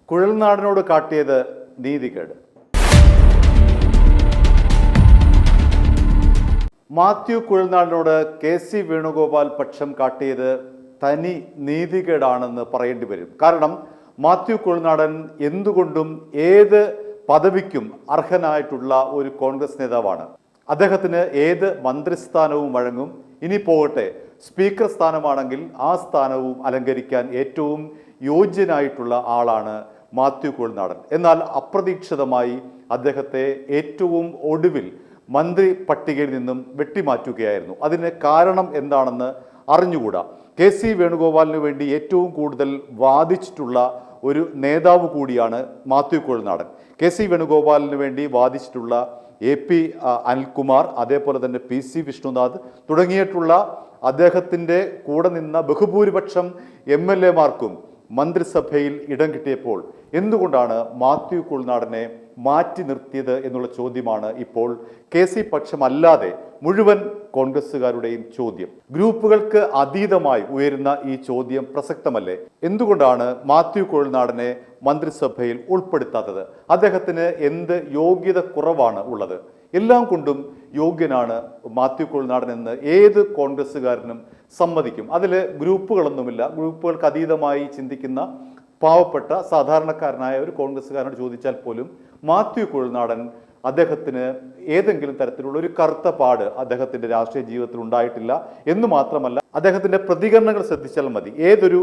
കുഴൽനാടനോട് കാട്ടിയത് നീതികേട്. മാത്യു കുഴൽനാടനോട് KC വേണുഗോപാൽ പക്ഷം കാട്ടിയത് തനി നീതികേടാണെന്ന് പറയേണ്ടി വരും. കാരണം മാത്യു കുഴൽനാടൻ എന്തുകൊണ്ടും ഏത് പദവിക്കും അർഹനായിട്ടുള്ള ഒരു കോൺഗ്രസ് നേതാവാണ്. അദ്ദേഹത്തിന് ഏത് മന്ത്രിസ്ഥാനവും വഴങ്ങും. ഇനി പോകട്ടെ, സ്പീക്കർ സ്ഥാനമാണെങ്കിൽ ആ സ്ഥാനവും അലങ്കരിക്കാൻ ഏറ്റവും യോഗ്യനായിട്ടുള്ള ആളാണ് മാത്യു കുഴൽനാടൻ. എന്നാൽ അപ്രതീക്ഷിതമായി അദ്ദേഹത്തെ ഏറ്റവും ഒടുവിൽ മന്ത്രി പട്ടികയിൽ നിന്നും വെട്ടിമാറ്റുകയായിരുന്നു. അതിന് കാരണം എന്താണെന്ന് അറിഞ്ഞുകൂടാ. KC വേണുഗോപാലിന് വേണ്ടി ഏറ്റവും കൂടുതൽ വാദിച്ചിട്ടുള്ള ഒരു നേതാവ് കൂടിയാണ് മാത്യു കുഴൽനാടൻ. KC വേണുഗോപാലിന് വേണ്ടി വാദിച്ചിട്ടുള്ള AP അനിൽകുമാർ, അതേപോലെ തന്നെ PC വിഷ്ണുനാഥ് തുടങ്ങിയിട്ടുള്ള അദ്ദേഹത്തിൻ്റെ കൂടെ നിന്ന ബഹുഭൂരിപക്ഷം MLA മാർക്കും മന്ത്രിസഭയിൽ ഇടം കിട്ടിയപ്പോൾ എന്തുകൊണ്ടാണ് മാത്യു കുഴൽനാടനെ മാറ്റി നിർത്തിയത് എന്നുള്ള ചോദ്യമാണ് ഇപ്പോൾ KC പക്ഷമല്ലാതെ മുഴുവൻ കോൺഗ്രസ്സുകാരുടെയും ചോദ്യം. ഗ്രൂപ്പുകൾക്ക് അതീതമായി ഉയരുന്ന ഈ ചോദ്യം പ്രസക്തമല്ലേ? എന്തുകൊണ്ടാണ് മാത്യു കുഴൽനാടനെ മന്ത്രിസഭയിൽ ഉൾപ്പെടുത്താത്തത്? അദ്ദേഹത്തിന് എന്ത് യോഗ്യത കുറവാണ് ഉള്ളത്? എല്ലാം കൊണ്ടും യോഗ്യനാണ് മാത്യു കുഴൽനാടൻ എന്ന് ഏത് കോൺഗ്രസ്സുകാരനും സമ്മതിക്കും. അതിൽ ഗ്രൂപ്പുകളൊന്നുമില്ല. ഗ്രൂപ്പുകൾക്ക് അതീതമായി ചിന്തിക്കുന്ന പാവപ്പെട്ട സാധാരണക്കാരനായ ഒരു കോൺഗ്രസ്സുകാരനോട് ചോദിച്ചാൽ പോലും മാത്യു കുഴൽനാടൻ അദ്ദേഹത്തിന് ഏതെങ്കിലും തരത്തിലുള്ള ഒരു കറുത്ത പാട് അദ്ദേഹത്തിൻ്റെ രാഷ്ട്രീയ ജീവിതത്തിൽ ഉണ്ടായിട്ടില്ല എന്ന് മാത്രമല്ല, അദ്ദേഹത്തിൻ്റെ പ്രതികരണങ്ങൾ ശ്രദ്ധിച്ചാൽ മതി. ഏതൊരു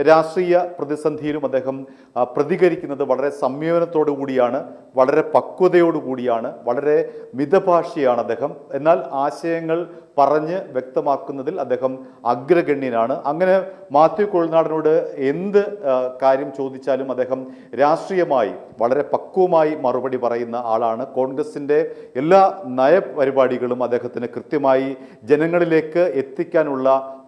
രാഷ്ട്രീയ പ്രതിസന്ധിയിലും അദ്ദേഹം പ്രതികരിക്കുന്നത് വളരെ സംയമനത്തോടു കൂടിയാണ്, വളരെ പക്വതയോടു കൂടിയാണ്, വളരെ മിതഭാഷയാണ് അദ്ദേഹം. എന്നാൽ ആശയങ്ങൾ പറഞ്ഞ് വ്യക്തമാക്കുന്നതിൽ അദ്ദേഹം അഗ്രഗണ്യനാണ്. അങ്ങനെ മാത്യു കുഴൽനാടനോട് എന്ത് കാര്യം ചോദിച്ചാലും അദ്ദേഹം രാഷ്ട്രീയമായി വളരെ പക്വമായി മറുപടി പറയുന്ന ആളാണ്. കോൺഗ്രസിൻ്റെ എല്ലാ നയപരിപാടികളും അദ്ദേഹത്തിന് കൃത്യമായി ജനങ്ങളിലേക്ക് എത്തിക്കാനുള്ള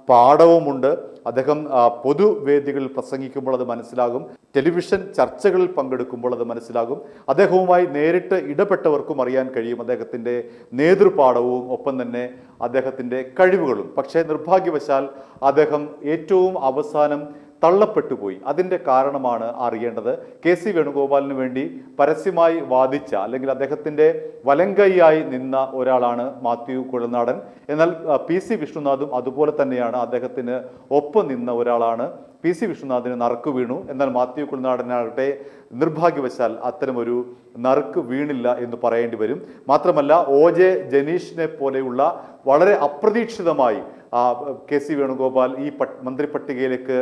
പാഠവുമുണ്ട്. അദ്ദേഹം പൊതുവേദികളിൽ പ്രസംഗിക്കുമ്പോൾ അത് മനസ്സിലാകും, ടെലിവിഷൻ ചർച്ചകളിൽ പങ്കെടുക്കുമ്പോൾ അത് മനസ്സിലാകും. അദ്ദേഹവുമായി നേരിട്ട് ഇടപെട്ടവർക്കും അറിയാൻ കഴിയും അദ്ദേഹത്തിൻ്റെ നേതൃപാഠവും ഒപ്പം തന്നെ അദ്ദേഹത്തിൻ്റെ കഴിവുകളും. പക്ഷേ നിർഭാഗ്യവശാൽ അദ്ദേഹം ഏറ്റവും അവസാനം തള്ളപ്പെട്ടുപോയി. അതിൻ്റെ കാരണമാണ് അറിയേണ്ടത്. KC വേണുഗോപാലിന് വേണ്ടി പരസ്യമായി വാദിച്ച അല്ലെങ്കിൽ അദ്ദേഹത്തിൻ്റെ വലങ്കൈയായി നിന്ന ഒരാളാണ് മാത്യു കുഴൽനാടൻ. എന്നാൽ PC വിഷ്ണുനാഥും അതുപോലെ തന്നെയാണ്, അദ്ദേഹത്തിന് ഒപ്പം നിന്ന ഒരാളാണ്. PC വിഷ്ണുനാഥിന് നറുക്ക് വീണു. എന്നാൽ മാത്യു കുഴൽനാടനാകട്ടെ നിർഭാഗ്യവശാൽ അത്തരമൊരു നറുക്ക് വീണില്ല എന്ന് പറയേണ്ടി വരും. മാത്രമല്ല, OJ ജനീഷിനെ പോലെയുള്ള വളരെ അപ്രതീക്ഷിതമായി KC വേണുഗോപാൽ ഈ മന്ത്രി പട്ടികയിലേക്ക്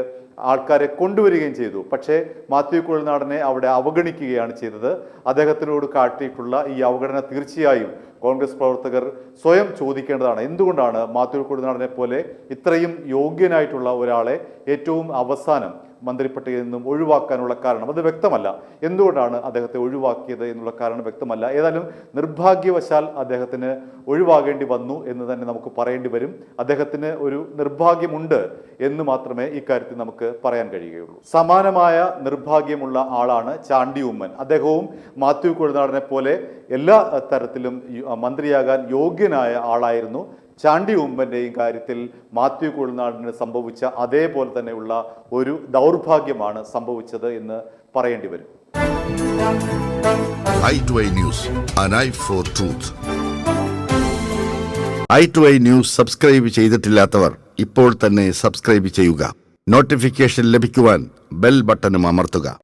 ആൾക്കാരെ കൊണ്ടുവരികയും ചെയ്തു. പക്ഷേ മാത്യു കുഴൽനാടനെ അവിടെ അവഗണിക്കുകയാണ് ചെയ്തത്. അദ്ദേഹത്തിനോട് കാട്ടിയിട്ടുള്ള ഈ അവഗണന തീർച്ചയായും കോൺഗ്രസ് പ്രവർത്തകർ സ്വയം ചോദിക്കേണ്ടതാണ്. എന്തുകൊണ്ടാണ് മാത്യു കുഴൽനാടനെ പോലെ ഇത്രയും യോഗ്യനായിട്ടുള്ള ഒരാളെ ഏറ്റവും അവസാനം മന്ത്രിപ്പട്ടികയിൽ നിന്നും ഒഴിവാക്കാനുള്ള കാരണം അത് വ്യക്തമല്ല. എന്തുകൊണ്ടാണ് അദ്ദേഹത്തെ ഒഴിവാക്കിയത് എന്നുള്ള കാരണം വ്യക്തമല്ല. ഏതായാലും നിർഭാഗ്യവശാൽ അദ്ദേഹത്തിന് ഒഴിവാകേണ്ടി വന്നു എന്ന് തന്നെ നമുക്ക് പറയേണ്ടി വരും. അദ്ദേഹത്തിന് ഒരു നിർഭാഗ്യമുണ്ട് എന്ന് മാത്രമേ ഇക്കാര്യത്തിൽ നമുക്ക് പറയാൻ കഴിയുകയുള്ളൂ. സമാനമായ നിർഭാഗ്യമുള്ള ആളാണ് ചാണ്ടി ഉമ്മൻ. അദ്ദേഹവും മാത്യു കുഴൽനാടനെ പോലെ എല്ലാ തരത്തിലും മന്ത്രിയാകാൻ യോഗ്യനായ ആളായിരുന്നു. ചാണ്ടി ഉമ്മൻ്റെയും കാര്യത്തിൽ മാത്യു കുഴൽനാടന് സംഭവിച്ച അതേപോലെ തന്നെയുള്ള ഒരു ദൗർഭാഗ്യമാണ് സംഭവിച്ചത് എന്ന് പറയേണ്ടി വരും. i2i News, an eye for truth. i2i News subscribe ചെയ്തിട്ടില്ലാത്തവർ ഇപ്പോൾ തന്നെ സബ്സ്ക്രൈബ് ചെയ്യുക. നോട്ടിഫിക്കേഷൻ ലഭിക്കുവാൻ ബെൽ ബട്ടണും അമർത്തുക.